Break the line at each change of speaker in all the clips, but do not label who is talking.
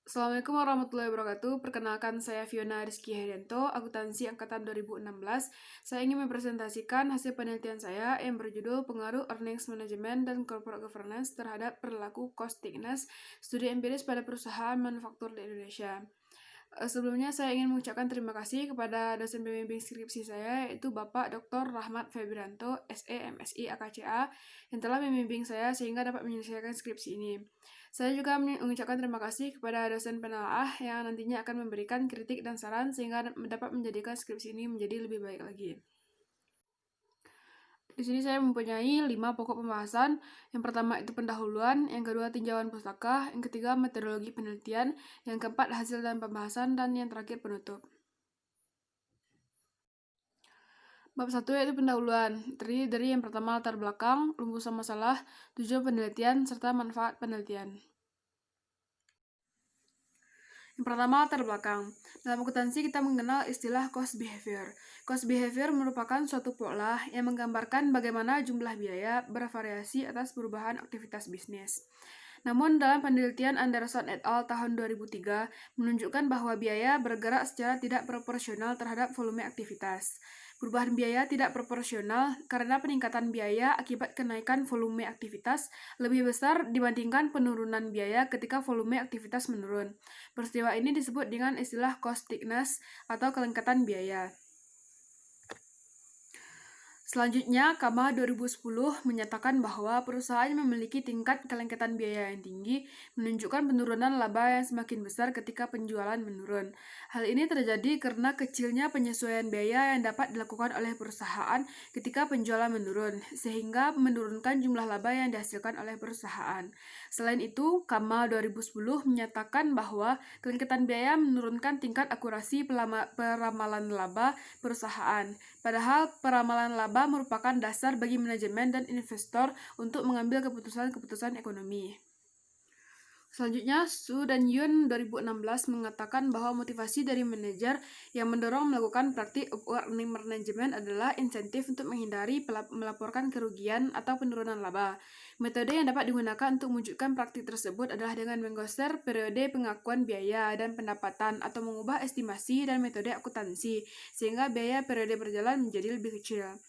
Assalamualaikum warahmatullahi wabarakatuh. Perkenalkan, saya Fiona Rizky Herianto, akuntansi angkatan 2016. Saya ingin mempresentasikan hasil penelitian saya yang berjudul Pengaruh Earnings Management dan Corporate Governance terhadap perilaku cost thickness, studi empiris pada perusahaan manufaktur di Indonesia. Sebelumnya saya ingin mengucapkan terima kasih kepada dosen pembimbing skripsi saya, yaitu Bapak Dr. Rahmat Febrianto, SE, MSI, AKCA, yang telah membimbing saya sehingga dapat menyelesaikan skripsi ini. Saya juga mengucapkan terima kasih kepada dosen penelaah yang nantinya akan memberikan kritik dan saran sehingga dapat menjadikan skripsi ini menjadi lebih baik lagi. Di sini saya mempunyai 5 pokok pembahasan. Yang pertama itu pendahuluan, yang kedua tinjauan pustaka, yang ketiga metodologi penelitian, yang keempat hasil dan pembahasan, dan yang terakhir penutup. Bab 1 yaitu pendahuluan, terdiri dari yang pertama latar belakang, rumusan masalah, tujuan penelitian, serta manfaat penelitian. Yang pertama, latar belakang. Dalam akuntansi kita mengenal istilah cost behavior. Cost behavior merupakan suatu pola yang menggambarkan bagaimana jumlah biaya bervariasi atas perubahan aktivitas bisnis. Namun, dalam penelitian Anderson et al. Tahun 2003 menunjukkan bahwa biaya bergerak secara tidak proporsional terhadap volume aktivitas. Perubahan biaya tidak proporsional karena peningkatan biaya akibat kenaikan volume aktivitas lebih besar dibandingkan penurunan biaya ketika volume aktivitas menurun. Peristiwa ini disebut dengan istilah cost thickness atau kelengkatan biaya. Selanjutnya, Kama 2010 menyatakan bahwa perusahaan yang memiliki tingkat kelengketan biaya yang tinggi menunjukkan penurunan laba yang semakin besar ketika penjualan menurun. Hal ini terjadi karena kecilnya penyesuaian biaya yang dapat dilakukan oleh perusahaan ketika penjualan menurun, sehingga menurunkan jumlah laba yang dihasilkan oleh perusahaan. Selain itu, Kama 2010 menyatakan bahwa kelengketan biaya menurunkan tingkat akurasi peramalan laba perusahaan. Padahal peramalan laba merupakan dasar bagi manajemen dan investor untuk mengambil keputusan-keputusan ekonomi. Selanjutnya, Su dan Yun 2016 mengatakan bahwa motivasi dari manajer yang mendorong melakukan praktik earning management adalah insentif untuk menghindari melaporkan kerugian atau penurunan laba. Metode yang dapat digunakan untuk mewujudkan praktik tersebut adalah dengan menggeser periode pengakuan biaya dan pendapatan atau mengubah estimasi dan metode akuntansi sehingga biaya periode berjalan menjadi lebih kecil.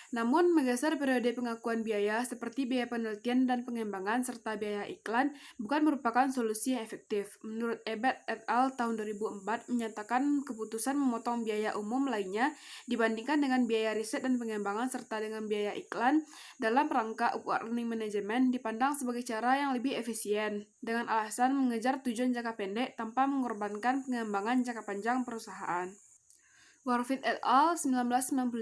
Namun, menggeser periode pengakuan biaya seperti biaya penelitian dan pengembangan serta biaya iklan bukan merupakan solusi yang efektif. Menurut Ebert et al. Tahun 2004 menyatakan keputusan memotong biaya umum lainnya dibandingkan dengan biaya riset dan pengembangan serta dengan biaya iklan dalam rangka earning management dipandang sebagai cara yang lebih efisien dengan alasan mengejar tujuan jangka pendek tanpa mengorbankan pengembangan jangka panjang perusahaan. Warfit et al. 1995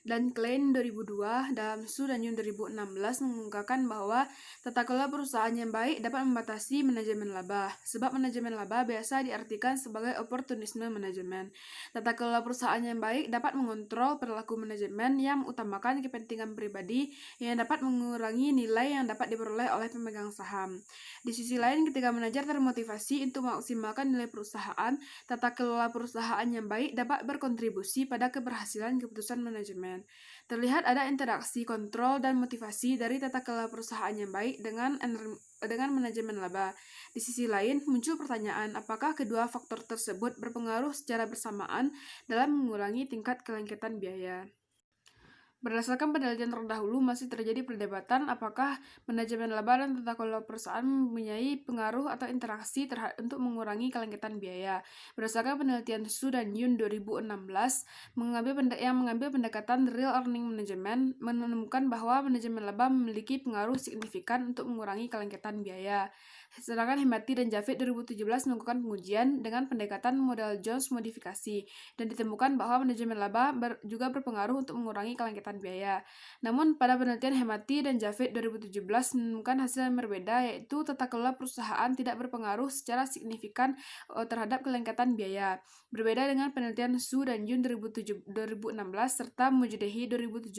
dan Klein 2002 dalam Su dan Yun 2016 mengungkapkan bahwa tata kelola perusahaan yang baik dapat membatasi manajemen laba, sebab manajemen laba biasa diartikan sebagai oportunisme manajemen. Tata kelola perusahaan yang baik dapat mengontrol perilaku manajemen yang mengutamakan kepentingan pribadi yang dapat mengurangi nilai yang dapat diperoleh oleh pemegang saham. Di sisi lain, ketika manajer termotivasi untuk memaksimalkan nilai perusahaan, tata kelola perusahaan yang baik dapat berkontribusi pada keberhasilan keputusan manajemen. Terlihat ada interaksi kontrol dan motivasi dari tata kelola perusahaan yang baik dengan manajemen laba. Di sisi lain, muncul pertanyaan apakah kedua faktor tersebut berpengaruh secara bersamaan dalam mengurangi tingkat kelengketan biaya. Berdasarkan penelitian terdahulu, masih terjadi perdebatan apakah manajemen laba dan tata kelola perusahaan mempunyai pengaruh atau interaksi untuk mengurangi kelengketan biaya. Berdasarkan penelitian Su dan Yun 2016 yang mengambil pendekatan real earning management, menemukan bahwa manajemen laba memiliki pengaruh signifikan untuk mengurangi kelengketan biaya. Sedangkan Hemati dan Javid 2017 melakukan pengujian dengan pendekatan model Jones modifikasi dan ditemukan bahwa manajemen laba juga berpengaruh untuk mengurangi kelengketan biaya. Namun, pada penelitian Hemati dan Javid 2017 menemukan hasil yang berbeda, yaitu tata kelola perusahaan tidak berpengaruh secara signifikan terhadap kelengketan biaya. Berbeda dengan penelitian Su dan Yun 2016 serta Mujdehi 2017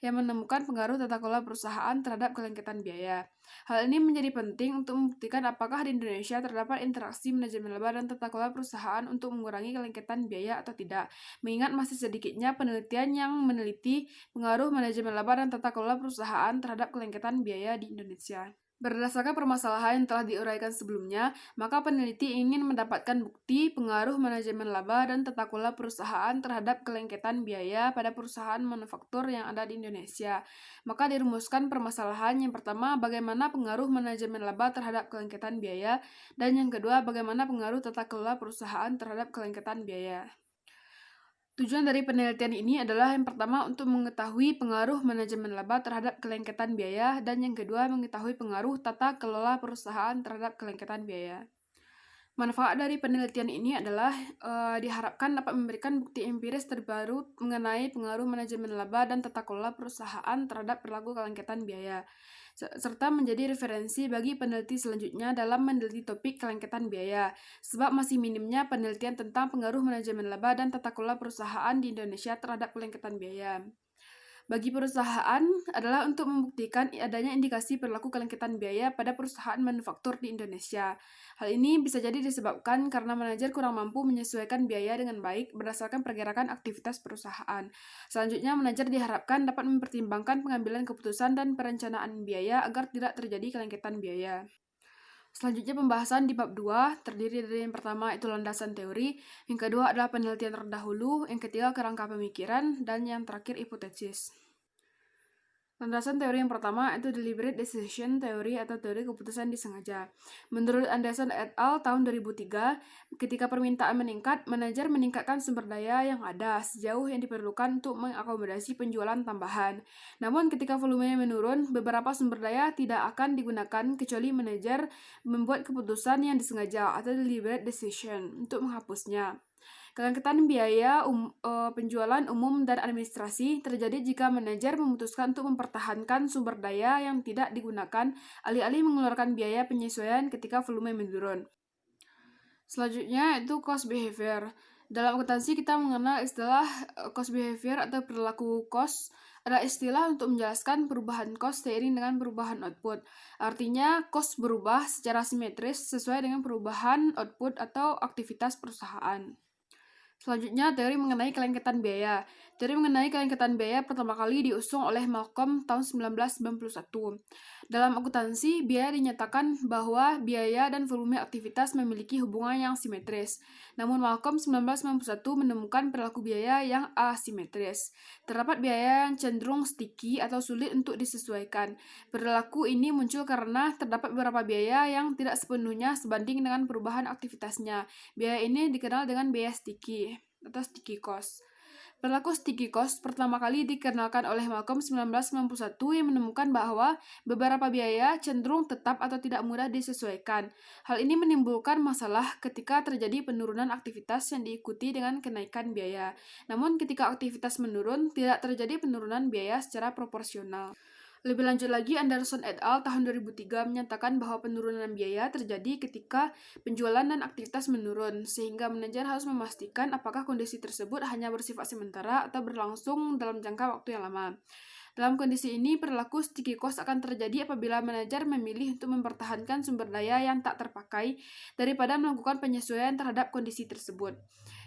yang menemukan pengaruh tata kelola perusahaan terhadap kelengketan biaya. Hal ini menjadi penting untuk membuktikan apakah di Indonesia terdapat interaksi manajemen laba dan tata kelola perusahaan untuk mengurangi kelengketan biaya atau tidak, mengingat masih sedikitnya penelitian yang meneliti pengaruh manajemen laba dan tata kelola perusahaan terhadap kelengketan biaya di Indonesia. Berdasarkan permasalahan yang telah diuraikan sebelumnya, maka peneliti ingin mendapatkan bukti pengaruh manajemen laba dan tata kelola perusahaan terhadap kelengketan biaya pada perusahaan manufaktur yang ada di Indonesia. Maka dirumuskan permasalahan yang pertama, bagaimana pengaruh manajemen laba terhadap kelengketan biaya, dan yang kedua, bagaimana pengaruh tata kelola perusahaan terhadap kelengketan biaya. Tujuan dari penelitian ini adalah yang pertama untuk mengetahui pengaruh manajemen laba terhadap kelengketan biaya, dan yang kedua mengetahui pengaruh tata kelola perusahaan terhadap kelengketan biaya. Manfaat dari penelitian ini adalah diharapkan dapat memberikan bukti empiris terbaru mengenai pengaruh manajemen laba dan tata kelola perusahaan terhadap perilaku kelengketan biaya, serta menjadi referensi bagi peneliti selanjutnya dalam meneliti topik kelengketan biaya, sebab masih minimnya penelitian tentang pengaruh manajemen laba dan tata kelola perusahaan di Indonesia terhadap kelengketan biaya. Bagi perusahaan adalah untuk membuktikan adanya indikasi perilaku kelengketan biaya pada perusahaan manufaktur di Indonesia. Hal ini bisa jadi disebabkan karena manajer kurang mampu menyesuaikan biaya dengan baik berdasarkan pergerakan aktivitas perusahaan. Selanjutnya, manajer diharapkan dapat mempertimbangkan pengambilan keputusan dan perencanaan biaya agar tidak terjadi kelengketan biaya. Selanjutnya pembahasan di bab 2 terdiri dari yang pertama itu landasan teori, yang kedua adalah penelitian terdahulu, yang ketiga kerangka pemikiran, dan yang terakhir hipotesis. Landasan teori yang pertama itu deliberate decision theory atau teori keputusan disengaja. Menurut Anderson et al. Tahun 2003, ketika permintaan meningkat, manajer meningkatkan sumber daya yang ada sejauh yang diperlukan untuk mengakomodasi penjualan tambahan. Namun ketika volumenya menurun, beberapa sumber daya tidak akan digunakan kecuali manajer membuat keputusan yang disengaja atau deliberate decision untuk menghapusnya. Kelengketan biaya penjualan umum dan administrasi terjadi jika manajer memutuskan untuk mempertahankan sumber daya yang tidak digunakan, alih-alih mengeluarkan biaya penyesuaian ketika volume menurun. Selanjutnya itu cost behavior. Dalam akuntansi kita mengenal istilah cost behavior atau perilaku cost adalah istilah untuk menjelaskan perubahan cost seiring dengan perubahan output. Artinya cost berubah secara simetris sesuai dengan perubahan output atau aktivitas perusahaan. Selanjutnya, teori mengenai kelengketan biaya. Teori mengenai kelengketan biaya pertama kali diusung oleh Malcolm tahun 1991. Dalam akuntansi, biaya dinyatakan bahwa biaya dan volume aktivitas memiliki hubungan yang simetris. Namun Malcolm 1991 menemukan perilaku biaya yang asimetris. Terdapat biaya yang cenderung sticky atau sulit untuk disesuaikan. Perilaku ini muncul karena terdapat beberapa biaya yang tidak sepenuhnya sebanding dengan perubahan aktivitasnya. Biaya ini dikenal dengan biaya sticky atau sticky cost. Perilaku sticky cost pertama kali dikenalkan oleh Malcolm 1991 yang menemukan bahwa beberapa biaya cenderung tetap atau tidak mudah disesuaikan. Hal ini menimbulkan masalah ketika terjadi penurunan aktivitas yang diikuti dengan kenaikan biaya. Namun ketika aktivitas menurun, tidak terjadi penurunan biaya secara proporsional. Lebih lanjut lagi, Anderson et al. Tahun 2003 menyatakan bahwa penurunan biaya terjadi ketika penjualan dan aktivitas menurun, sehingga manajer harus memastikan apakah kondisi tersebut hanya bersifat sementara atau berlangsung dalam jangka waktu yang lama. Dalam kondisi ini, perilaku sticky cost akan terjadi apabila manajer memilih untuk mempertahankan sumber daya yang tak terpakai daripada melakukan penyesuaian terhadap kondisi tersebut.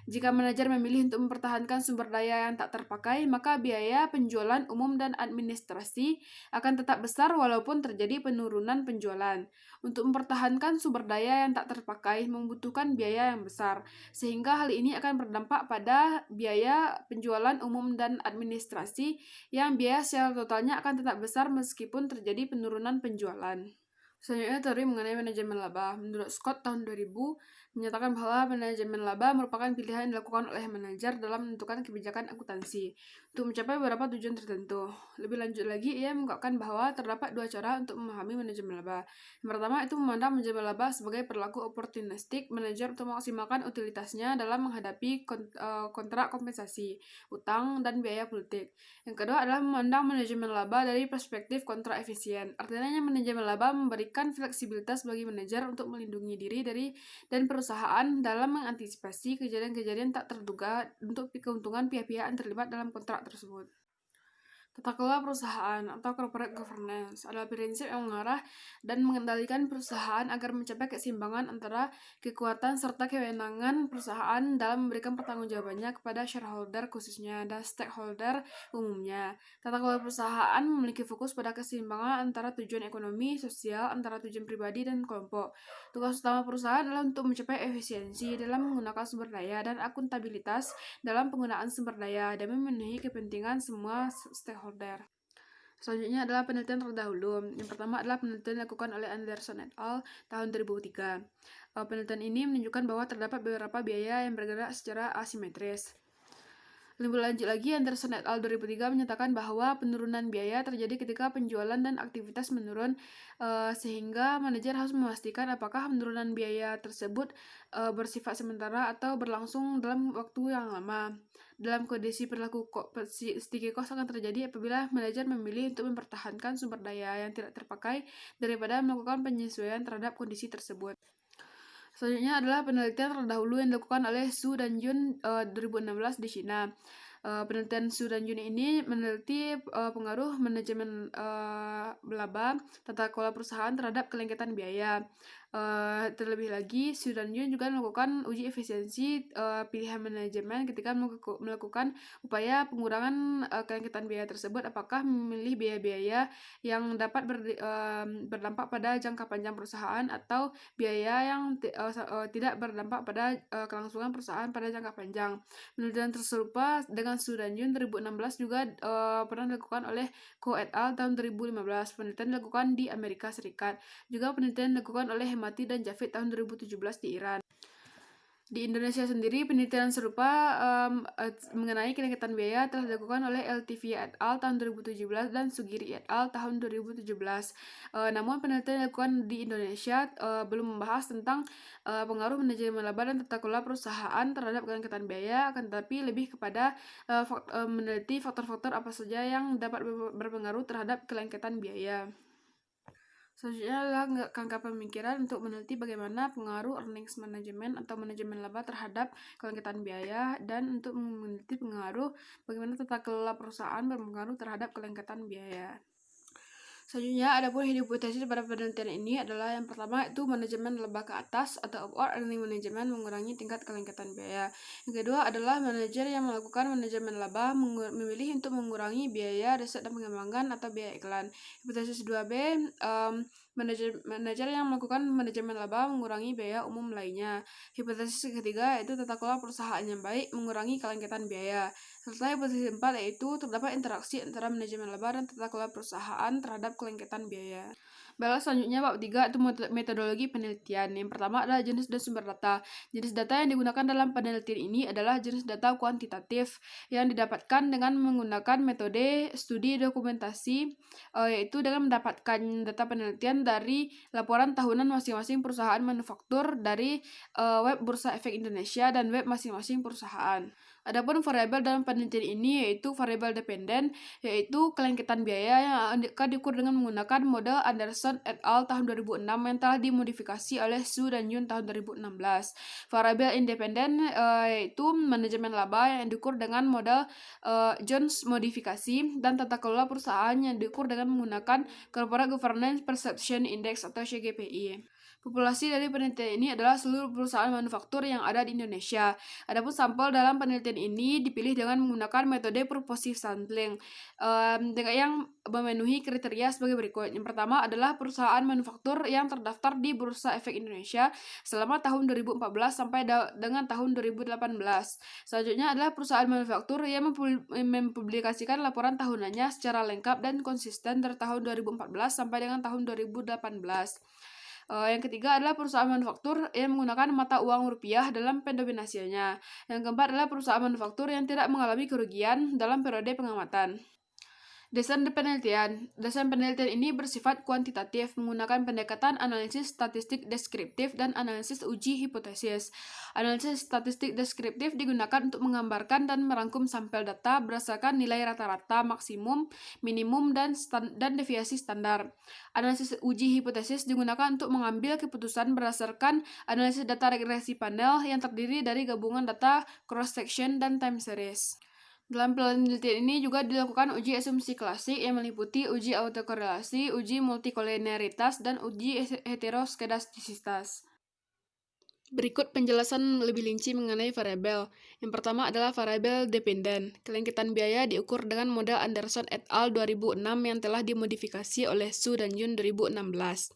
Jika manajer memilih untuk mempertahankan sumber daya yang tak terpakai, maka biaya penjualan umum dan administrasi akan tetap besar walaupun terjadi penurunan penjualan. Untuk mempertahankan sumber daya yang tak terpakai membutuhkan biaya yang besar, sehingga hal ini akan berdampak pada biaya penjualan umum dan administrasi yang biaya secara totalnya akan tetap besar meskipun terjadi penurunan penjualan. Selanjutnya, teori mengenai manajemen laba. Menurut Scott tahun 2000, menyatakan bahwa manajemen laba merupakan pilihan yang dilakukan oleh manajer dalam menentukan kebijakan akuntansi untuk mencapai beberapa tujuan tertentu. Lebih lanjut lagi, ia mengungkapkan bahwa terdapat dua cara untuk memahami manajemen laba. Yang pertama itu memandang manajemen laba sebagai perilaku opportunistik manajer untuk memaksimalkan utilitasnya dalam menghadapi kontrak kompensasi, utang, dan biaya politik. Yang kedua adalah memandang manajemen laba dari perspektif kontra efisien. Artinya manajemen laba memberikan fleksibilitas bagi manajer untuk melindungi diri dan perusahaan dalam mengantisipasi kejadian-kejadian tak terduga untuk keuntungan pihak-pihak yang terlibat dalam kontrak tersebut. Tata kelola perusahaan atau corporate governance adalah prinsip yang mengarah dan mengendalikan perusahaan agar mencapai keseimbangan antara kekuatan serta kewenangan perusahaan dalam memberikan pertanggungjawabannya kepada shareholder khususnya dan stakeholder umumnya. Tata kelola perusahaan memiliki fokus pada keseimbangan antara tujuan ekonomi, sosial, antara tujuan pribadi dan kelompok. Tugas utama perusahaan adalah untuk mencapai efisiensi dalam menggunakan sumber daya dan akuntabilitas dalam penggunaan sumber daya dan memenuhi kepentingan semua stakeholder. Selanjutnya adalah penelitian terdahulu. Yang pertama adalah penelitian dilakukan oleh Anderson et al. Tahun 2003. Penelitian ini menunjukkan bahwa terdapat beberapa biaya yang bergerak secara asimetris. Lebih lanjut lagi, Anderson et al. 2003 menyatakan bahwa penurunan biaya terjadi ketika penjualan dan aktivitas menurun, sehingga manajer harus memastikan apakah penurunan biaya tersebut bersifat sementara atau berlangsung dalam waktu yang lama. Dalam kondisi perilaku sticky cost akan terjadi apabila manajer memilih untuk mempertahankan sumber daya yang tidak terpakai daripada melakukan penyesuaian terhadap kondisi tersebut. Selanjutnya adalah penelitian terdahulu yang dilakukan oleh Su dan Jun 2016 di China. Penelitian Su dan Jun ini meneliti pengaruh manajemen laba tata kelola perusahaan terhadap kelengketan biaya. Terlebih lagi, Su dan Jun juga melakukan uji efisiensi pilihan manajemen ketika melakukan upaya pengurangan kelengketan biaya tersebut, apakah memilih biaya-biaya yang dapat berdampak pada jangka panjang perusahaan atau biaya yang tidak berdampak pada kelangsungan perusahaan pada jangka panjang. Penelitian serupa dengan Su dan Jun 2016 juga pernah dilakukan oleh Ko et al. Tahun 2015. Penelitian dilakukan di Amerika Serikat. Juga penelitian dilakukan oleh Hemati dan Javid tahun 2017 di Iran. Di Indonesia sendiri, penelitian serupa mengenai kelengketan biaya telah dilakukan oleh LTV et al. Tahun 2017 dan Sugiri et al. Tahun 2017. Namun penelitian dilakukan di Indonesia belum membahas tentang pengaruh manajemen laba dan tata kelola perusahaan terhadap kelengketan biaya, akan tetapi lebih kepada meneliti faktor-faktor apa saja yang dapat berpengaruh terhadap kelengketan biaya. Selanjutnya adalah kerangka pemikiran untuk meneliti bagaimana pengaruh earnings management atau manajemen laba terhadap kelengketan biaya, dan untuk meneliti pengaruh bagaimana tata kelola perusahaan berpengaruh terhadap kelengketan biaya. Selanjutnya, adapun hipotesis pada penelitian ini adalah yang pertama itu manajemen laba ke atas atau upward earning management mengurangi tingkat kelengketan biaya. Yang kedua adalah manajer yang melakukan manajemen laba memilih untuk mengurangi biaya riset dan pengembangan atau biaya iklan. Hipotesis 2B, manajer yang melakukan manajemen laba mengurangi biaya umum lainnya. Hipotesis ketiga yaitu tata kelola perusahaan yang baik mengurangi kelengketan biaya. Serta hipotesis 4 yaitu terdapat interaksi antara manajemen laba dan tata kelola perusahaan terhadap kelengketan biaya. Baiklah, selanjutnya bab 3 itu metodologi penelitian. Yang pertama adalah jenis dan sumber data. Jenis data yang digunakan dalam penelitian ini adalah jenis data kuantitatif yang didapatkan dengan menggunakan metode studi dokumentasi, yaitu dengan mendapatkan data penelitian dari laporan tahunan masing-masing perusahaan manufaktur dari web Bursa Efek Indonesia dan web masing-masing perusahaan. Adapun variabel dalam penelitian ini yaitu variabel dependen, yaitu kelengketan biaya yang akan diukur dengan menggunakan model Anderson et al. Tahun 2006 yang telah dimodifikasi oleh Su dan Yun tahun 2016. Variabel independen yaitu manajemen laba yang diukur dengan model Jones modifikasi, dan tata kelola perusahaan yang diukur dengan menggunakan Corporate Governance Perception Index atau CGPI. Populasi dari penelitian ini adalah seluruh perusahaan manufaktur yang ada di Indonesia. Adapun sampel dalam penelitian ini dipilih dengan menggunakan metode purposive sampling dengan yang memenuhi kriteria sebagai berikut. Yang pertama adalah perusahaan manufaktur yang terdaftar di Bursa Efek Indonesia selama tahun 2014 sampai dengan tahun 2018. Selanjutnya adalah perusahaan manufaktur yang mempublikasikan laporan tahunannya secara lengkap dan konsisten dari tahun 2014 sampai dengan tahun 2018. Yang ketiga adalah perusahaan manufaktur yang menggunakan mata uang rupiah dalam pendominasinya. Yang keempat adalah perusahaan manufaktur yang tidak mengalami kerugian dalam periode pengamatan. Desain penelitian. Desain penelitian ini bersifat kuantitatif, menggunakan pendekatan analisis statistik deskriptif dan analisis uji hipotesis. Analisis statistik deskriptif digunakan untuk menggambarkan dan merangkum sampel data berdasarkan nilai rata-rata, maksimum, minimum, dan deviasi standar. Analisis uji hipotesis digunakan untuk mengambil keputusan berdasarkan analisis data regresi panel yang terdiri dari gabungan data cross-section dan time series. Dalam penelitian ini juga dilakukan uji asumsi klasik yang meliputi uji autokorelasi, uji multikoliniaritas, dan uji heteroskedastisitas. Berikut penjelasan lebih rinci mengenai variabel. Yang pertama adalah variabel dependen. Kelengketan biaya diukur dengan model Anderson et al. 2006 yang telah dimodifikasi oleh Su dan Yun 2016.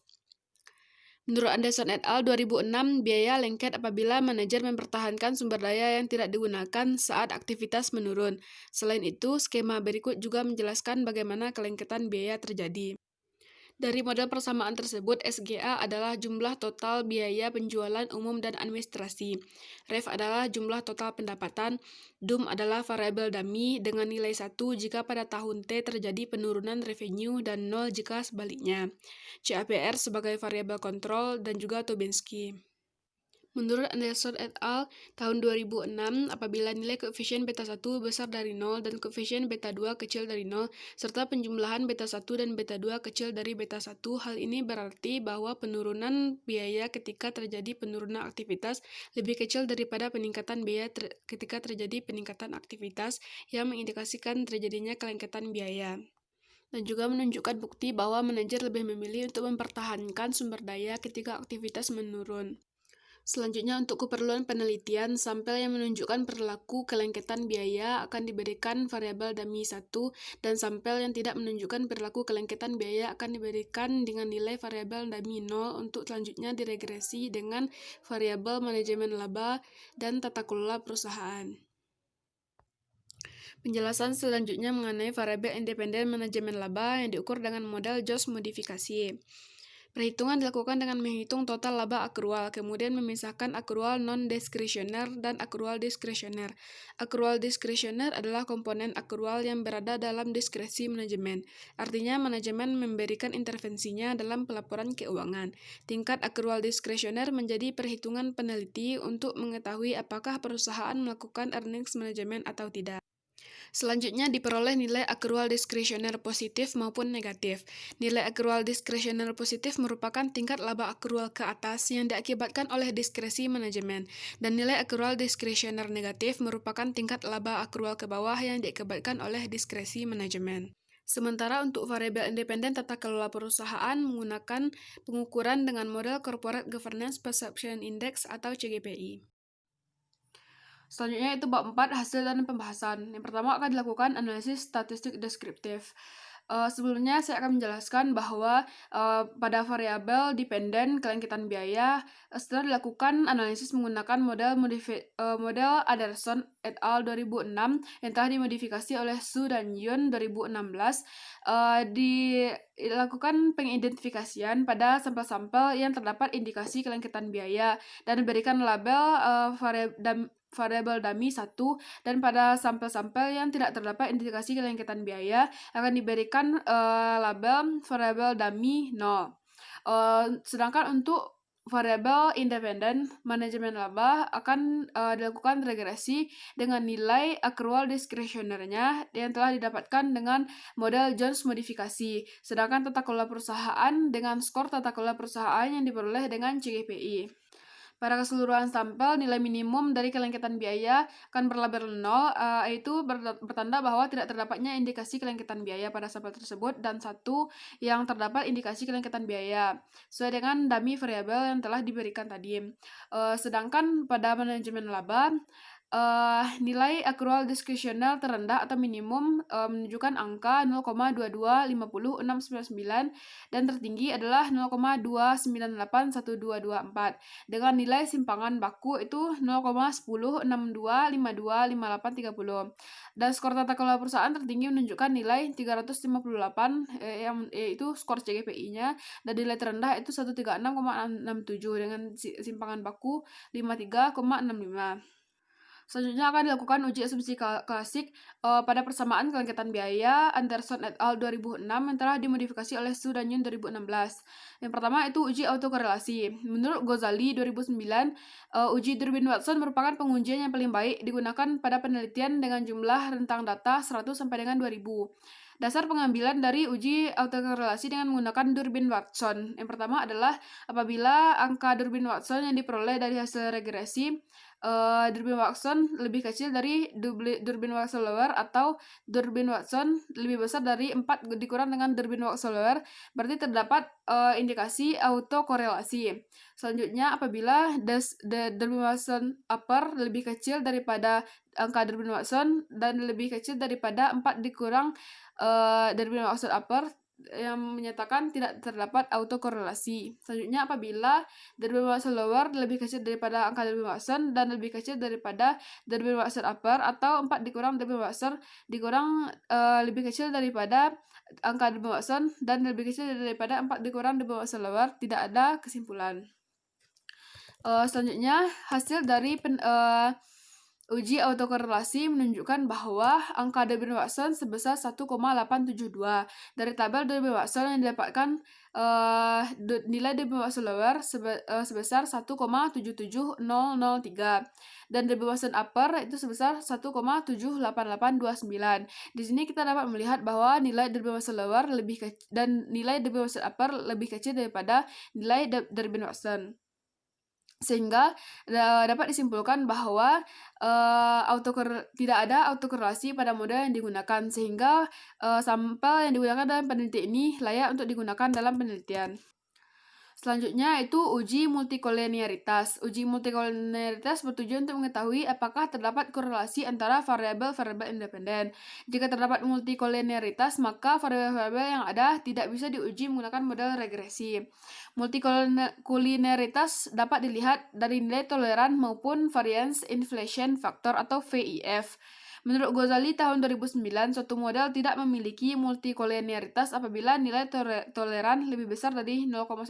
Menurut Anderson et al. 2006, biaya lengket apabila manajer mempertahankan sumber daya yang tidak digunakan saat aktivitas menurun. Selain itu, skema berikut juga menjelaskan bagaimana kelengketan biaya terjadi. Dari model persamaan tersebut, SGA adalah jumlah total biaya penjualan umum dan administrasi. REV adalah jumlah total pendapatan. DUM adalah variabel dummy dengan nilai 1 jika pada tahun T terjadi penurunan revenue dan 0 jika sebaliknya. CAPR sebagai variabel kontrol dan juga Tobinsky. Menurut Anderson et al. Tahun 2006, apabila nilai koefisien beta 1 besar dari 0 dan koefisien beta 2 kecil dari 0, serta penjumlahan beta 1 dan beta 2 kecil dari beta 1, hal ini berarti bahwa penurunan biaya ketika terjadi penurunan aktivitas lebih kecil daripada peningkatan biaya ketika terjadi peningkatan aktivitas, yang mengindikasikan terjadinya kelengketan biaya. Dan juga menunjukkan bukti bahwa manajer lebih memilih untuk mempertahankan sumber daya ketika aktivitas menurun. Selanjutnya, untuk keperluan penelitian, sampel yang menunjukkan perilaku kelengketan biaya akan diberikan variabel dummy 1, dan sampel yang tidak menunjukkan perilaku kelengketan biaya akan diberikan dengan nilai variabel dummy 0 untuk selanjutnya diregresi dengan variabel manajemen laba dan tata kelola perusahaan. Penjelasan selanjutnya mengenai variabel independen manajemen laba yang diukur dengan model Jones modifikasi. Perhitungan dilakukan dengan menghitung total laba akrual, kemudian memisahkan akrual non-diskresioner dan akrual diskresioner. Akrual diskresioner adalah komponen akrual yang berada dalam diskresi manajemen. Artinya, manajemen memberikan intervensinya dalam pelaporan keuangan. Tingkat akrual diskresioner menjadi perhitungan peneliti untuk mengetahui apakah perusahaan melakukan earnings management atau tidak. Selanjutnya diperoleh nilai akrual diskresioner positif maupun negatif. Nilai akrual diskresioner positif merupakan tingkat laba akrual ke atas yang diakibatkan oleh diskresi manajemen, dan nilai akrual diskresioner negatif merupakan tingkat laba akrual ke bawah yang diakibatkan oleh diskresi manajemen. Sementara untuk variabel independen tata kelola perusahaan menggunakan pengukuran dengan model Corporate Governance Perception Index atau CGPI. Selanjutnya itu bab 4, hasil dan pembahasan. Yang pertama akan dilakukan analisis statistik deskriptif. Sebelumnya saya akan menjelaskan bahwa pada variabel dependen kelengketan biaya, setelah dilakukan analisis menggunakan model Anderson et al. 2006 yang telah dimodifikasi oleh Su dan Yun 2016, dilakukan pengidentifikasian pada sampel-sampel yang terdapat indikasi kelengketan biaya dan diberikan label variabel dummy 1, dan pada sampel-sampel yang tidak terdapat indikasi kelengketan biaya akan diberikan label variabel dummy 0. Sedangkan untuk variabel independen manajemen laba akan dilakukan regresi dengan nilai akrual diskresionernya yang telah didapatkan dengan model Jones modifikasi, sedangkan tata kelola perusahaan dengan skor tata kelola perusahaan yang diperoleh dengan CGPI. Pada keseluruhan sampel, nilai minimum dari kelengketan biaya akan berlabel 0, yaitu bertanda bahwa tidak terdapatnya indikasi kelengketan biaya pada sampel tersebut, dan 1 yang terdapat indikasi kelengketan biaya, sesuai dengan dummy variabel yang telah diberikan tadi. Sedangkan pada manajemen laba, nilai akrual diskresional terendah atau minimum menunjukkan angka 0,2250699 dan tertinggi adalah 0,2981224 dengan nilai simpangan baku itu 0,1062525830, dan skor tata kelola perusahaan tertinggi menunjukkan nilai 358 yang yaitu skor CGPI-nya, dan nilai terendah itu 136,67 dengan simpangan baku 53,65. Selanjutnya akan dilakukan uji asumsi klasik pada persamaan kelengketan biaya Anderson et al. 2006 yang telah dimodifikasi oleh Su dan Yun 2016. Yang pertama itu uji autokorelasi. Menurut Ghazali 2009, uji Durbin-Watson merupakan pengujian yang paling baik digunakan pada penelitian dengan jumlah rentang data 100 sampai dengan 2000. Dasar pengambilan dari uji autokorelasi dengan menggunakan Durbin Watson. Yang pertama adalah apabila angka Durbin Watson yang diperoleh dari hasil regresi Durbin Watson lebih kecil dari Durbin Watson lower atau Durbin Watson lebih besar dari 4 dikurang dengan Durbin Watson lower, berarti terdapat indikasi autokorelasi. Selanjutnya apabila Durbin Watson upper lebih kecil daripada angka Durbin Watson dan lebih kecil daripada 4 dikurang Durbin Watson upper yang menyatakan tidak terdapat autokorelasi. Selanjutnya apabila Durbin Watson lower lebih kecil daripada angka Durbin Watson dan lebih kecil daripada Durbin Watson upper atau 4 dikurang Durbin Watson dikurang lebih kecil daripada angka Durbin Watson dan lebih kecil daripada 4 dikurang Durbin Watson lower, tidak ada kesimpulan. Selanjutnya hasil dari uji autokorelasi menunjukkan bahwa angka Durbin Watson sebesar 1,872. Dari tabel Durbin Watson yang didapatkan nilai Durbin Watson lower sebesar 1,77003 dan Durbin Watson upper itu sebesar 1,78829. Di sini kita dapat melihat bahwa nilai Durbin Watson lower dan nilai Durbin Watson upper lebih kecil daripada nilai Durbin Watson. Sehingga dapat disimpulkan bahwa tidak ada autokorelasi pada model yang digunakan, sehingga sampel yang digunakan dalam penelitian ini layak untuk digunakan dalam penelitian. Selanjutnya itu uji multikolinearitas. Uji multikolinearitas bertujuan untuk mengetahui apakah terdapat korelasi antara variabel-variabel independen. Jika terdapat multikolinearitas, maka variabel-variabel yang ada tidak bisa diuji menggunakan model regresi. Multikolinearitas dapat dilihat dari nilai toleran maupun variance inflation factor atau VIF. Menurut Ghazali tahun 2009, suatu model tidak memiliki multikolinearitas apabila nilai toleran lebih besar dari 0,1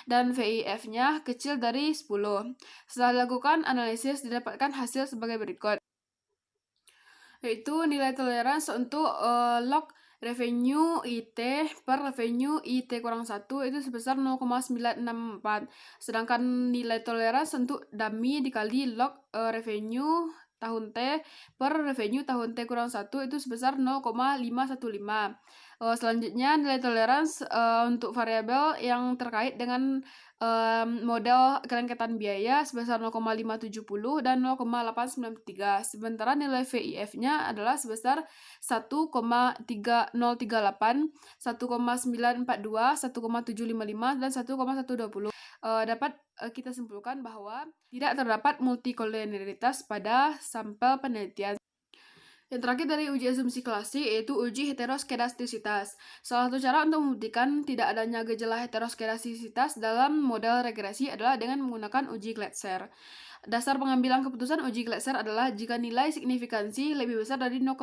dan VIF-nya kecil dari 10. Setelah dilakukan analisis, didapatkan hasil sebagai berikut, yaitu nilai toleransi untuk log revenue IT per revenue IT kurang 1 itu sebesar 0,964. Sedangkan nilai toleransi untuk dummy dikali log revenue tahun T per revenue tahun T kurang 1 itu sebesar 0,515. Selanjutnya nilai toleransi untuk variabel yang terkait dengan model kelengketan biaya sebesar 0,570 dan 0,893. Sementara nilai VIF-nya adalah sebesar 1,3038, 1,942, 1,755 dan 1,120. Dapat kita simpulkan bahwa tidak terdapat multikolinearitas pada sampel penelitian. Yang terakhir dari uji asumsi klasik yaitu uji heteroskedastisitas. Salah satu cara untuk membuktikan tidak adanya gejala heteroskedastisitas dalam model regresi adalah dengan menggunakan uji Glatzer. Dasar pengambilan keputusan uji Glatzer adalah jika nilai signifikansi lebih besar dari 0,05,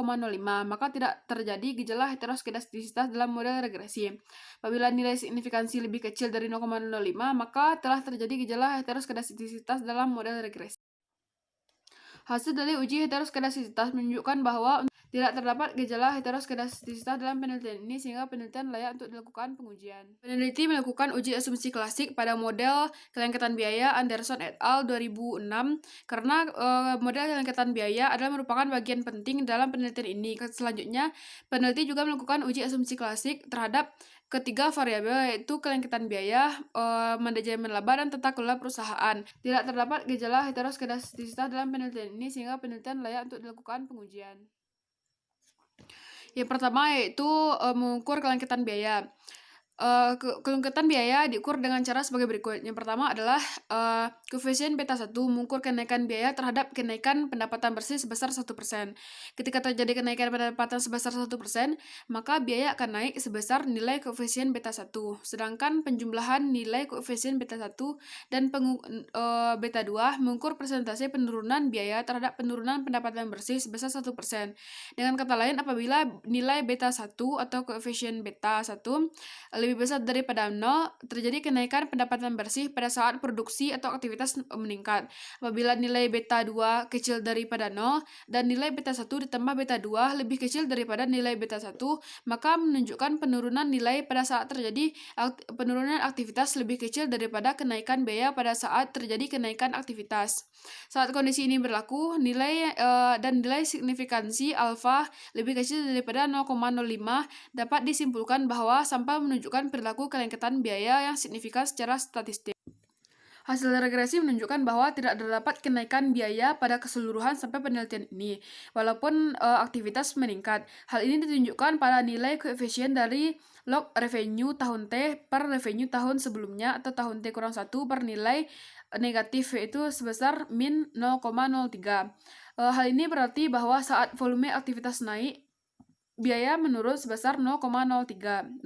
maka tidak terjadi gejala heteroskedastisitas dalam model regresi. Apabila nilai signifikansi lebih kecil dari 0,05, maka telah terjadi gejala heteroskedastisitas dalam model regresi. Hasil dari uji heteroskedastisitas menunjukkan bahwa tidak terdapat gejala heteroskedastisitas dalam penelitian ini, sehingga penelitian layak untuk dilakukan pengujian. Peneliti melakukan uji asumsi klasik pada model kelengketan biaya Anderson et al. 2006 karena model kelengketan biaya adalah merupakan bagian penting dalam penelitian ini. Selanjutnya, peneliti juga melakukan uji asumsi klasik terhadap ketiga variabel yaitu kelengketan biaya, manajemen laba, dan tata kelola perusahaan. Tidak terdapat gejala heteroskedastisitas dalam penelitian ini, sehingga penelitian layak untuk dilakukan pengujian. Yang pertama yaitu mengukur kelengketan biaya. Kelengketan biaya diukur dengan cara sebagai berikut. Yang pertama adalah koefisien beta 1 mengukur kenaikan biaya terhadap kenaikan pendapatan bersih sebesar 1%. Ketika terjadi kenaikan pendapatan sebesar 1%, maka biaya akan naik sebesar nilai koefisien beta 1. Sedangkan penjumlahan nilai koefisien beta 1 dan beta 2 mengukur persentase penurunan biaya terhadap penurunan pendapatan bersih sebesar 1%. Dengan kata lain, apabila nilai beta 1 atau koefisien beta 1 lebih lebih besar daripada 0, terjadi kenaikan pendapatan bersih pada saat produksi atau aktivitas meningkat. Apabila nilai beta 2 kecil daripada 0 dan nilai beta 1 ditambah beta 2 lebih kecil daripada nilai beta 1, maka menunjukkan penurunan nilai pada saat terjadi penurunan aktivitas lebih kecil daripada kenaikan biaya pada saat terjadi kenaikan aktivitas. Saat kondisi ini berlaku, nilai signifikansi alfa lebih kecil daripada 0,05 dapat disimpulkan bahwa sampel menunjukkan perilaku kelengketan biaya yang signifikan secara statistik. Hasil regresi menunjukkan bahwa tidak terdapat kenaikan biaya pada keseluruhan sampai penelitian ini, walaupun aktivitas meningkat. Hal ini ditunjukkan pada nilai koefisien dari log revenue tahun T per revenue tahun sebelumnya atau tahun T kurang 1 per nilai negatif, yaitu sebesar min 0,03. Hal ini berarti bahwa saat volume aktivitas naik, biaya menurun sebesar 0,03.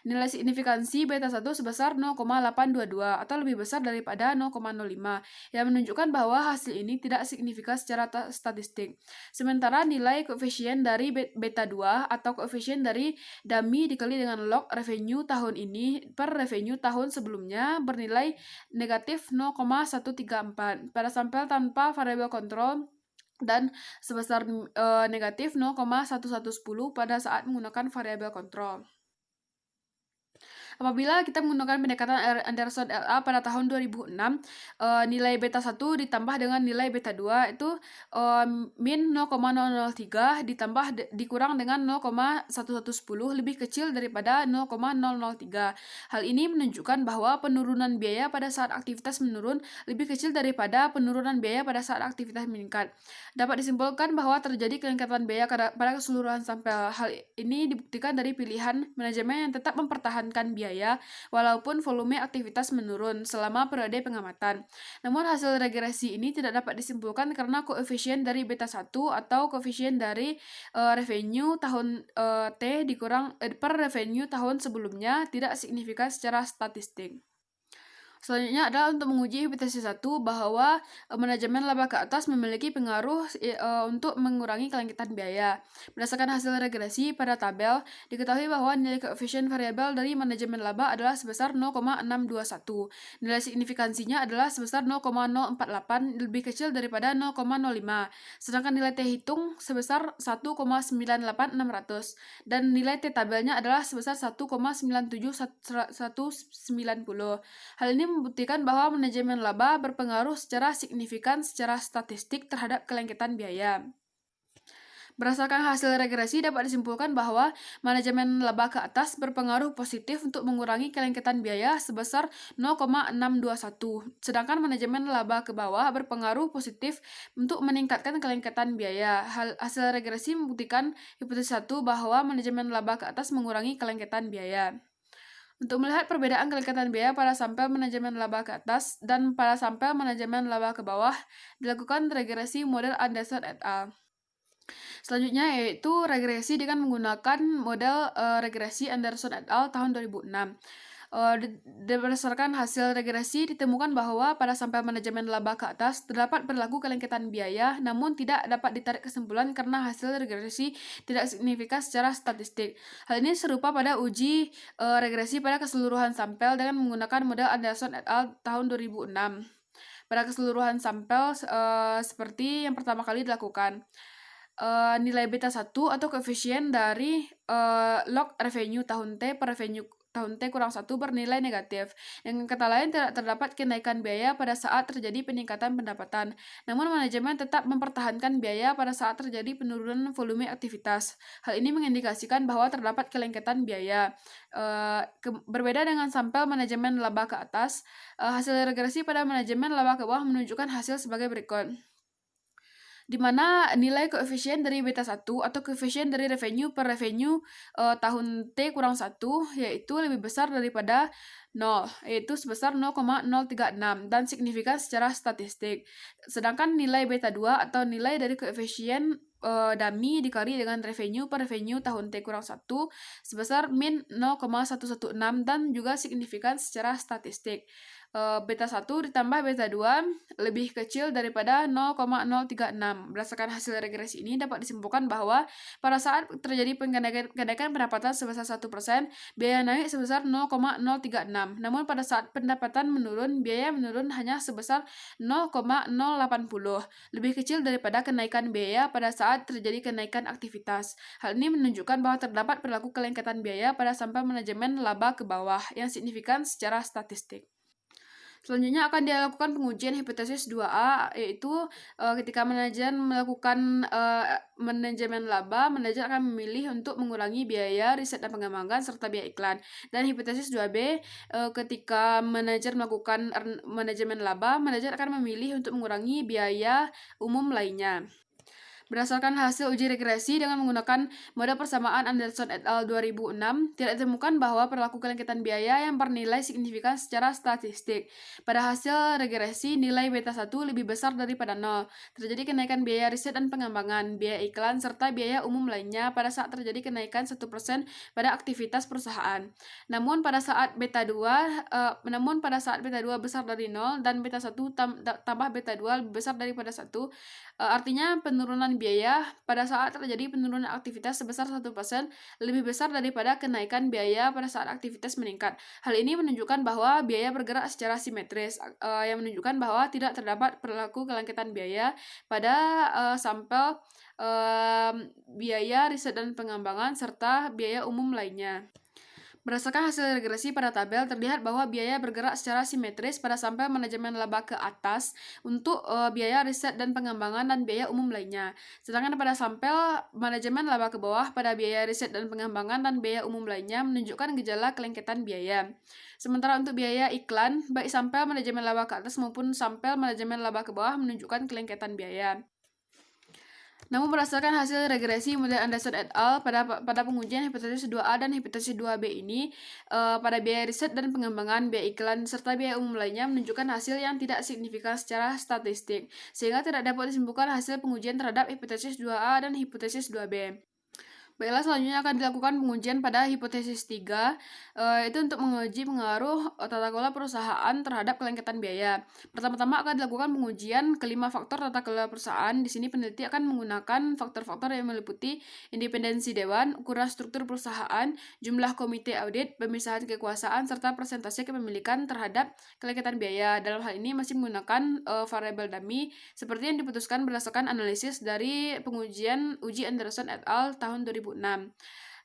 Nilai signifikansi beta 1 sebesar 0,822 atau lebih besar daripada 0,05, yang menunjukkan bahwa hasil ini tidak signifikan secara statistik. Sementara nilai koefisien dari beta 2 atau koefisien dari dummy dikali dengan log revenue tahun ini per revenue tahun sebelumnya bernilai negatif 0,134 pada sampel tanpa variabel kontrol dan sebesar negatif 0,1110 pada saat menggunakan variabel kontrol. Apabila kita menggunakan pendekatan Anderson LA pada tahun 2006, nilai beta 1 ditambah dengan nilai beta 2 itu min 0,003 dikurang dengan 0,1110 lebih kecil daripada 0,003. Hal ini menunjukkan bahwa penurunan biaya pada saat aktivitas menurun lebih kecil daripada penurunan biaya pada saat aktivitas meningkat. Dapat disimpulkan bahwa terjadi kelengketan biaya pada keseluruhan sampel. Hal ini dibuktikan dari pilihan manajemen yang tetap mempertahankan biaya walaupun volume aktivitas menurun selama periode pengamatan. Namun hasil regresi ini tidak dapat disimpulkan karena koefisien dari beta 1 atau koefisien dari revenue tahun T dikurang per revenue tahun sebelumnya tidak signifikan secara statistik. Selanjutnya adalah untuk menguji hipotesi 1 bahwa manajemen laba ke atas memiliki pengaruh untuk mengurangi kelangkitan biaya. Berdasarkan hasil regresi pada tabel, diketahui bahwa nilai koefisien variabel dari manajemen laba adalah sebesar 0,621. Nilai signifikansinya adalah sebesar 0,048 lebih kecil daripada 0,05. Sedangkan nilai T hitung sebesar 1,98600 dan nilai T tabelnya adalah sebesar 1,97190. Hal ini membuktikan bahwa manajemen laba berpengaruh secara signifikan secara statistik terhadap kelengketan biaya. Berdasarkan hasil regresi dapat disimpulkan bahwa manajemen laba ke atas berpengaruh positif untuk mengurangi kelengketan biaya sebesar 0,621, sedangkan manajemen laba ke bawah berpengaruh positif untuk meningkatkan kelengketan biaya. Hasil regresi membuktikan hipotesi 1 bahwa manajemen laba ke atas mengurangi kelengketan biaya. Untuk melihat perbedaan kelengketan biaya pada sampel manajemen laba ke atas dan pada sampel manajemen laba ke bawah, dilakukan regresi model Anderson et al. Selanjutnya yaitu regresi dengan menggunakan model regresi Anderson et al. Tahun 2006. Berdasarkan hasil regresi ditemukan bahwa pada sampel manajemen laba ke atas terdapat perilaku kelengketan biaya, namun tidak dapat ditarik kesimpulan karena hasil regresi tidak signifikan secara statistik. Hal ini serupa pada uji regresi pada keseluruhan sampel dengan menggunakan model Anderson et al. Tahun 2006. Pada keseluruhan sampel seperti yang pertama kali dilakukan. Nilai beta 1 atau koefisien dari log revenue tahun T per revenue tahun T kurang 1 bernilai negatif. Dengan kata lain, tidak terdapat kenaikan biaya pada saat terjadi peningkatan pendapatan. Namun manajemen tetap mempertahankan biaya pada saat terjadi penurunan volume aktivitas. Hal ini mengindikasikan bahwa terdapat kelengketan biaya. Berbeda dengan sampel manajemen laba ke atas, hasil regresi pada manajemen laba ke bawah menunjukkan hasil sebagai berikut, di mana nilai koefisien dari beta 1 atau koefisien dari revenue per revenue tahun T kurang 1 yaitu lebih besar daripada 0, yaitu sebesar 0,036 dan signifikan secara statistik. Sedangkan nilai beta 2 atau nilai dari koefisien dummy dikali dengan revenue per revenue tahun T kurang 1 sebesar min 0,116 dan juga signifikan secara statistik. beta 1 ditambah beta 2 lebih kecil daripada 0,036. Berdasarkan hasil regresi ini dapat disimpulkan bahwa pada saat terjadi kenaikan pendapatan sebesar 1%, biaya naik sebesar 0,036. Namun pada saat pendapatan menurun, biaya menurun hanya sebesar 0,080, lebih kecil daripada kenaikan biaya pada saat terjadi kenaikan aktivitas. Hal ini menunjukkan bahwa terdapat perilaku kelengketan biaya pada sampel manajemen laba ke bawah yang signifikan secara statistik. Selanjutnya akan dilakukan pengujian hipotesis 2A, yaitu ketika manajer melakukan manajemen laba, manajer akan memilih untuk mengurangi biaya riset dan pengembangan serta biaya iklan. Dan hipotesis 2B, ketika manajer melakukan manajemen laba, manajer akan memilih untuk mengurangi biaya umum lainnya. Berdasarkan hasil uji regresi dengan menggunakan mode persamaan Anderson et al. 2006, tidak ditemukan bahwa perilaku kelengketan biaya yang bernilai signifikan secara statistik. Pada hasil regresi, nilai beta 1 lebih besar daripada 0. Terjadi kenaikan biaya riset dan pengembangan, biaya iklan, serta biaya umum lainnya pada saat terjadi kenaikan 1% pada aktivitas perusahaan. Namun pada saat beta 2 besar dari 0 dan beta 1 tambah beta 2 lebih besar daripada 1, artinya penurunan biaya pada saat terjadi penurunan aktivitas sebesar 1% lebih besar daripada kenaikan biaya pada saat aktivitas meningkat. Hal ini menunjukkan bahwa biaya bergerak secara simetris, yang menunjukkan bahwa tidak terdapat perilaku kelangkitan biaya pada sampel biaya riset dan pengembangan serta biaya umum lainnya. Berdasarkan hasil regresi pada tabel, terlihat bahwa biaya bergerak secara simetris pada sampel manajemen laba ke atas untuk biaya riset dan pengembangan dan biaya umum lainnya. Sedangkan pada sampel manajemen laba ke bawah pada biaya riset dan pengembangan dan biaya umum lainnya menunjukkan gejala kelengketan biaya. Sementara untuk biaya iklan, baik sampel manajemen laba ke atas maupun sampel manajemen laba ke bawah menunjukkan kelengketan biaya. Namun berdasarkan hasil regresi model Anderson et al. pada pengujian hipotesis 2A dan hipotesis 2B ini, pada biaya riset dan pengembangan, biaya iklan, serta biaya umum lainnya menunjukkan hasil yang tidak signifikan secara statistik, sehingga tidak dapat disimpulkan hasil pengujian terhadap hipotesis 2A dan hipotesis 2B. Baiklah, selanjutnya akan dilakukan pengujian pada hipotesis 3, itu untuk menguji pengaruh tata kelola perusahaan terhadap kelengketan biaya. Pertama-tama akan dilakukan pengujian kelima faktor tata kelola perusahaan. Di sini peneliti akan menggunakan faktor-faktor yang meliputi independensi dewan, ukuran struktur perusahaan, jumlah komite audit, pemisahan kekuasaan, serta persentase kepemilikan terhadap kelengketan biaya. Dalam hal ini masih menggunakan variabel dummy seperti yang diputuskan berdasarkan analisis dari pengujian uji Anderson et al. Tahun 2006.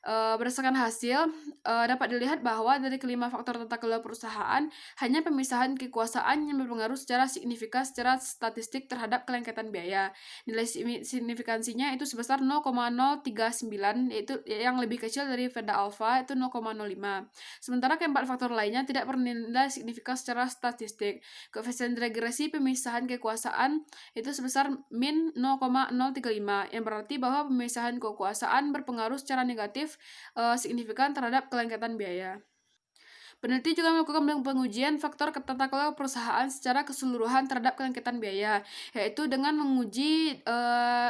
Berdasarkan hasil, dapat dilihat bahwa dari kelima faktor tata kelola perusahaan, hanya pemisahan kekuasaan yang berpengaruh secara signifikan secara statistik terhadap kelengketan biaya. Nilai signifikansinya itu sebesar 0,039, yaitu yang lebih kecil dari beta alfa, itu 0,05. Sementara keempat faktor lainnya tidak bernilai signifikan secara statistik. Koefisien regresi pemisahan kekuasaan itu sebesar min 0,035, yang berarti bahwa pemisahan kekuasaan berpengaruh secara negatif signifikan terhadap kelengketan biaya. Peneliti juga melakukan pengujian faktor tata kelola perusahaan secara keseluruhan terhadap kelengketan biaya, yaitu dengan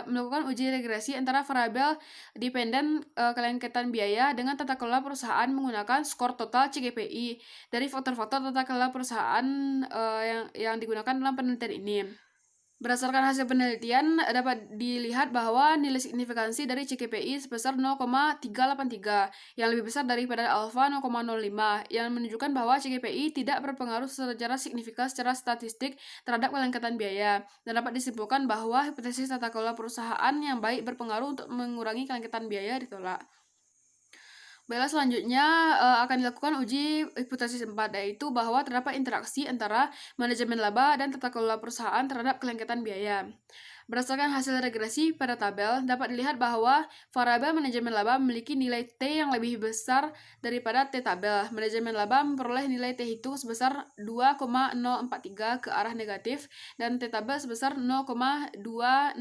melakukan uji regresi antara variabel dependen kelengketan biaya dengan tata kelola perusahaan menggunakan skor total CGPI dari faktor-faktor tata kelola perusahaan yang digunakan dalam penelitian ini. Berdasarkan hasil penelitian, dapat dilihat bahwa nilai signifikansi dari CGPI sebesar 0,383, yang lebih besar daripada alfa 0,05, yang menunjukkan bahwa CGPI tidak berpengaruh secara signifikan secara statistik terhadap kelengketan biaya, dan dapat disimpulkan bahwa hipotesis tata kelola perusahaan yang baik berpengaruh untuk mengurangi kelengketan biaya ditolak. Baiklah, selanjutnya akan dilakukan uji hipotesis 4, yaitu bahwa terdapat interaksi antara manajemen laba dan tata kelola perusahaan terhadap kelengketan biaya. Berdasarkan hasil regresi pada tabel, dapat dilihat bahwa variabel manajemen laba memiliki nilai T yang lebih besar daripada T tabel. Manajemen laba memperoleh nilai T hitung sebesar 2,043 ke arah negatif dan T tabel sebesar 0,2009.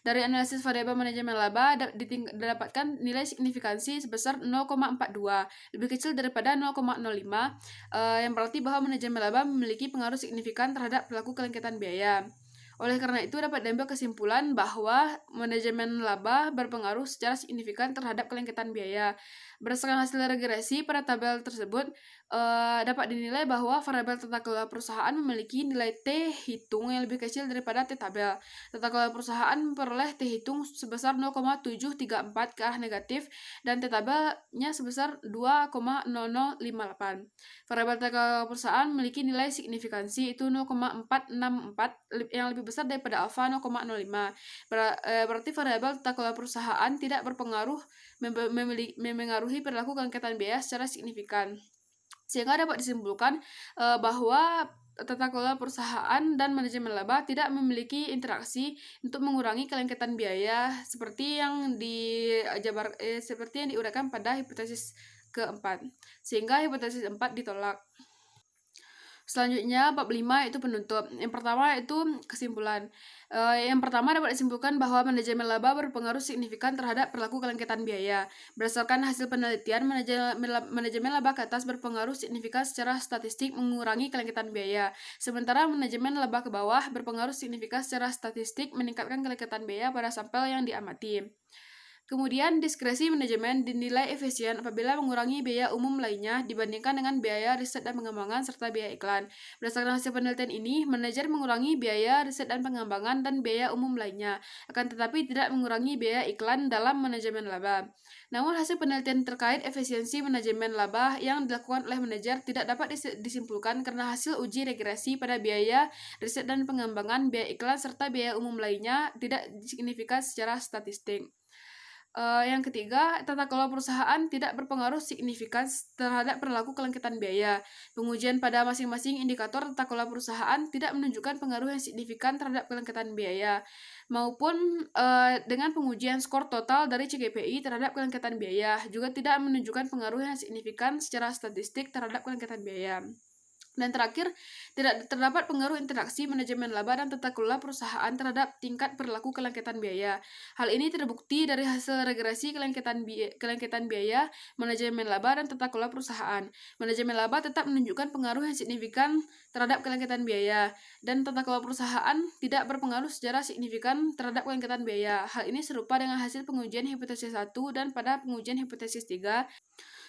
Dari analisis variabel manajemen laba didapatkan nilai signifikansi sebesar 0,42, lebih kecil daripada 0,05, yang berarti bahwa manajemen laba memiliki pengaruh signifikan terhadap perilaku kelengketan biaya. Oleh karena itu, dapat diambil kesimpulan bahwa manajemen laba berpengaruh secara signifikan terhadap kelengketan biaya. Berdasarkan hasil regresi pada tabel tersebut, dapat dinilai bahwa variabel tata kelola perusahaan memiliki nilai T hitung yang lebih kecil daripada T tabel. Tata kelola perusahaan memperoleh T hitung sebesar 0,734 ke arah negatif dan T tabelnya sebesar 2,0058. Variabel tata kelola perusahaan memiliki nilai signifikansi itu 0,464 yang lebih besar daripada alfa 0,05. Berarti variabel tata kelola perusahaan tidak berpengaruh memengaruhi perilaku kelengketan biaya secara signifikan. Sehingga dapat disimpulkan bahwa tata kelola perusahaan dan manajemen laba tidak memiliki interaksi untuk mengurangi kelengketan biaya seperti yang diuraikan pada hipotesis keempat. Sehingga hipotesis 4 ditolak. Selanjutnya, bab 5 itu penutup. Yang pertama itu kesimpulan. Yang pertama dapat disimpulkan bahwa manajemen laba berpengaruh signifikan terhadap perilaku kelengketan biaya. Berdasarkan hasil penelitian, manajemen laba ke atas berpengaruh signifikan secara statistik mengurangi kelengketan biaya. Sementara manajemen laba ke bawah berpengaruh signifikan secara statistik meningkatkan kelengketan biaya pada sampel yang diamati. Kemudian, diskresi manajemen dinilai efisien apabila mengurangi biaya umum lainnya dibandingkan dengan biaya riset dan pengembangan serta biaya iklan. Berdasarkan hasil penelitian ini, manajer mengurangi biaya riset dan pengembangan dan biaya umum lainnya, akan tetapi tidak mengurangi biaya iklan dalam manajemen laba. Namun, hasil penelitian terkait efisiensi manajemen laba yang dilakukan oleh manajer tidak dapat disimpulkan karena hasil uji regresi pada biaya riset dan pengembangan, biaya iklan, serta biaya umum lainnya tidak signifikan secara statistik. Yang ketiga, tata kelola perusahaan tidak berpengaruh signifikan terhadap perilaku kelengketan biaya. Pengujian pada masing-masing indikator tata kelola perusahaan tidak menunjukkan pengaruh yang signifikan terhadap kelengketan biaya, maupun dengan pengujian skor total dari CGPI terhadap kelengketan biaya juga tidak menunjukkan pengaruh yang signifikan secara statistik terhadap kelengketan biaya. Dan terakhir, tidak terdapat pengaruh interaksi manajemen laba dan tata kelola perusahaan terhadap tingkat perilaku kelengketan biaya. Hal ini terbukti dari hasil regresi kelengketan biaya, manajemen laba, dan tata kelola perusahaan. Manajemen laba tetap menunjukkan pengaruh yang signifikan terhadap kelengketan biaya, dan tata kelola perusahaan tidak berpengaruh secara signifikan terhadap kelengketan biaya. Hal ini serupa dengan hasil pengujian hipotesis 1 dan pada pengujian hipotesis 3.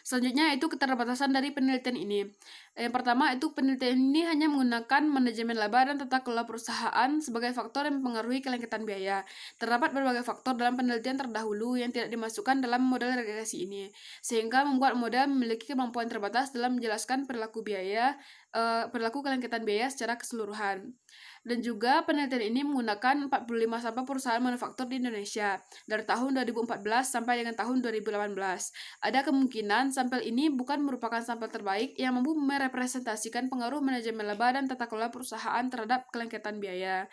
Selanjutnya itu keterbatasan dari penelitian ini. Yang pertama itu penelitian ini hanya menggunakan manajemen laba dan tata kelola perusahaan sebagai faktor yang mempengaruhi kelengketan biaya. Terdapat berbagai faktor dalam penelitian terdahulu yang tidak dimasukkan dalam model regresi ini, sehingga membuat model memiliki kemampuan terbatas dalam menjelaskan perilaku kelengketan biaya secara keseluruhan. Dan juga penelitian ini menggunakan 45 sampel perusahaan manufaktur di Indonesia dari tahun 2014 sampai dengan tahun 2018. Ada kemungkinan sampel ini bukan merupakan sampel terbaik yang mampu merepresentasikan pengaruh manajemen laba dan tata kelola perusahaan terhadap kelengketan biaya.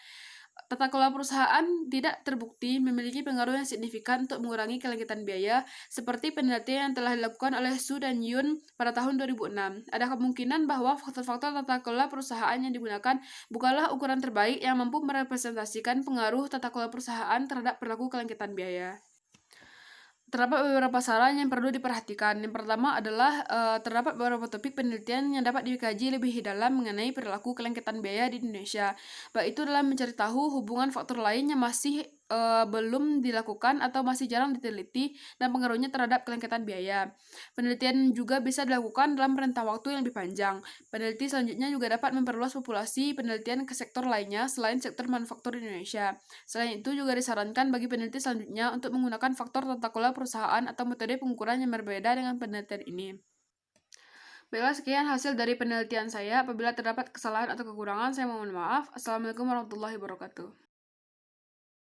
Tata kelola perusahaan tidak terbukti memiliki pengaruh yang signifikan untuk mengurangi kelengketan biaya, seperti penelitian yang telah dilakukan oleh Su dan Yun pada tahun 2006. Ada kemungkinan bahwa faktor-faktor tata kelola perusahaan yang digunakan bukanlah ukuran terbaik yang mampu merepresentasikan pengaruh tata kelola perusahaan terhadap perilaku kelengketan biaya. Terdapat beberapa saran yang perlu diperhatikan. Yang pertama adalah terdapat beberapa topik penelitian yang dapat dikaji lebih dalam mengenai perilaku kelengketan biaya di Indonesia. Baik itu dalam mencari tahu hubungan faktor lain yang masih belum dilakukan atau masih jarang diteliti dan pengaruhnya terhadap kelengketan biaya. Penelitian juga bisa dilakukan dalam rentang waktu yang lebih panjang. Peneliti selanjutnya juga dapat memperluas populasi penelitian ke sektor lainnya selain sektor manufaktur di Indonesia. Selain itu juga disarankan bagi peneliti selanjutnya untuk menggunakan faktor tata kelola perusahaan atau metode pengukuran yang berbeda dengan penelitian ini. Baiklah, sekian hasil dari penelitian saya. Apabila terdapat kesalahan atau kekurangan, saya mohon maaf. Assalamualaikum warahmatullahi wabarakatuh.